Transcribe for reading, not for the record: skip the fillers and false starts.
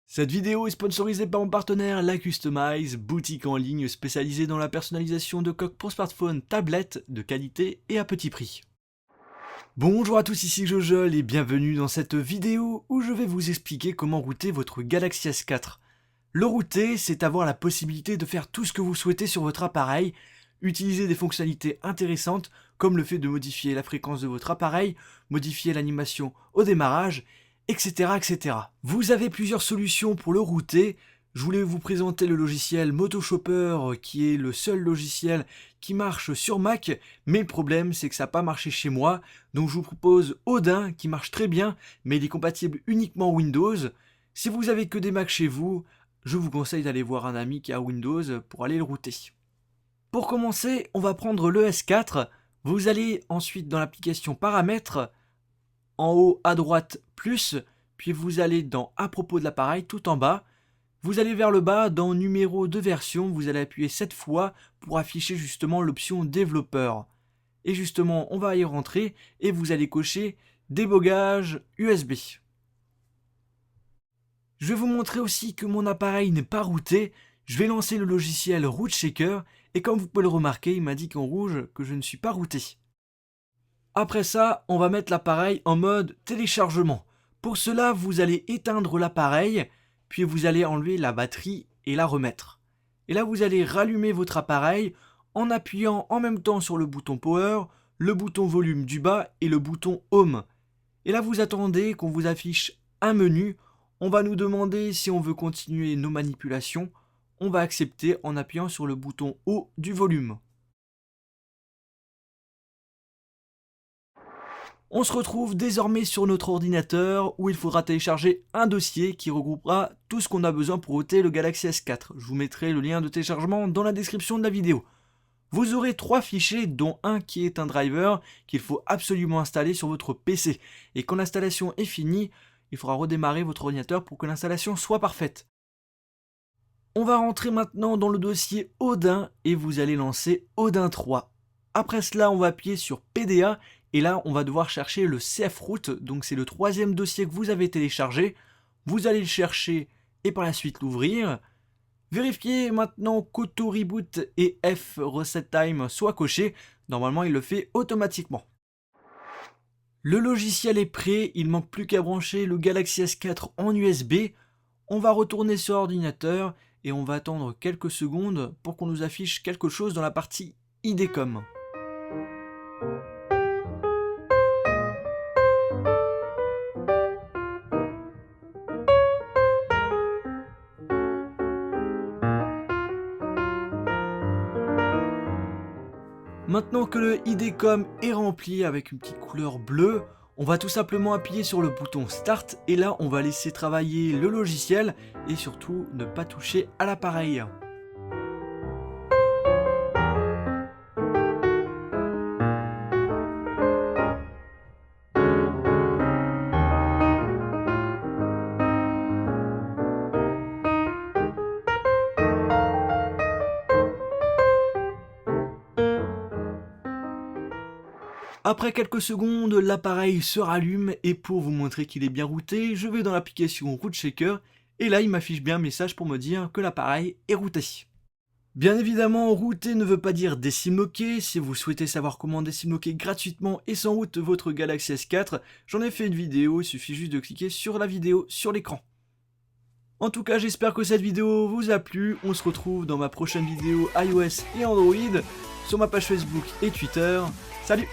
Cette vidéo est sponsorisée par mon partenaire LaCustomize, boutique en ligne spécialisée dans la personnalisation de coques pour smartphone, tablettes de qualité et à petit prix. Bonjour à tous, ici Jojol et bienvenue dans cette vidéo où je vais vous expliquer comment router votre Galaxy S4. Le router, c'est avoir la possibilité de faire tout ce que vous souhaitez sur votre appareil, utiliser des fonctionnalités intéressantes comme le fait de modifier la fréquence de votre appareil, modifier l'animation au démarrage, etc., etc. Vous avez plusieurs solutions pour le router. Je voulais vous présenter le logiciel Motoshopper qui est le seul logiciel qui marche sur Mac, mais le problème c'est que ça n'a pas marché chez moi, donc je vous propose Odin qui marche très bien, mais il est compatible uniquement Windows. Si vous avez que des Mac chez vous, je vous conseille d'aller voir un ami qui a Windows pour aller le router. Pour commencer, on va prendre le S4, vous allez ensuite dans l'application Paramètres, en haut à droite plus, puis vous allez dans à propos de l'appareil tout en bas, vous allez vers le bas dans numéro de version, vous allez appuyer 7 fois pour afficher justement l'option développeur. Et justement on va y rentrer et vous allez cocher débogage USB. Je vais vous montrer aussi que mon appareil n'est pas routé, je vais lancer le logiciel Root Checker et comme vous pouvez le remarquer il m'indique en rouge que je ne suis pas routé. Après ça, on va mettre l'appareil en mode téléchargement. Pour cela, vous allez éteindre l'appareil, puis vous allez enlever la batterie et la remettre. Et là, vous allez rallumer votre appareil en appuyant en même temps sur le bouton Power, le bouton Volume du bas et le bouton Home. Et là, vous attendez qu'on vous affiche un menu. On va nous demander si on veut continuer nos manipulations. On va accepter en appuyant sur le bouton haut du volume. On se retrouve désormais sur notre ordinateur où il faudra télécharger un dossier qui regroupera tout ce qu'on a besoin pour router le Galaxy S4. Je vous mettrai le lien de téléchargement dans la description de la vidéo. Vous aurez 3 fichiers dont un qui est un driver qu'il faut absolument installer sur votre PC. Et quand l'installation est finie, il faudra redémarrer votre ordinateur pour que l'installation soit parfaite. On va rentrer maintenant dans le dossier Odin et vous allez lancer Odin 3. Après cela, on va appuyer sur PDA et là, on va devoir chercher le CFRoot, donc c'est le 3e dossier que vous avez téléchargé. Vous allez le chercher et par la suite l'ouvrir. Vérifiez maintenant qu'Auto Reboot et F Reset Time soient cochés. Normalement, il le fait automatiquement. Le logiciel est prêt, il ne manque plus qu'à brancher le Galaxy S4 en USB. On va retourner sur l'ordinateur et on va attendre quelques secondes pour qu'on nous affiche quelque chose dans la partie IDCOM. Maintenant que le IDCOM est rempli avec une petite couleur bleue, on va tout simplement appuyer sur le bouton Start et là on va laisser travailler le logiciel et surtout ne pas toucher à l'appareil. Après quelques secondes, l'appareil se rallume et pour vous montrer qu'il est bien routé, je vais dans l'application Root Checker et là il m'affiche bien un message pour me dire que l'appareil est routé. Bien évidemment, router ne veut pas dire décimloquer. Si vous souhaitez savoir comment décimloquer gratuitement et sans route votre Galaxy S4, j'en ai fait une vidéo, il suffit juste de cliquer sur la vidéo sur l'écran. En tout cas, j'espère que cette vidéo vous a plu. On se retrouve dans ma prochaine vidéo iOS et Android sur ma page Facebook et Twitter. Salut!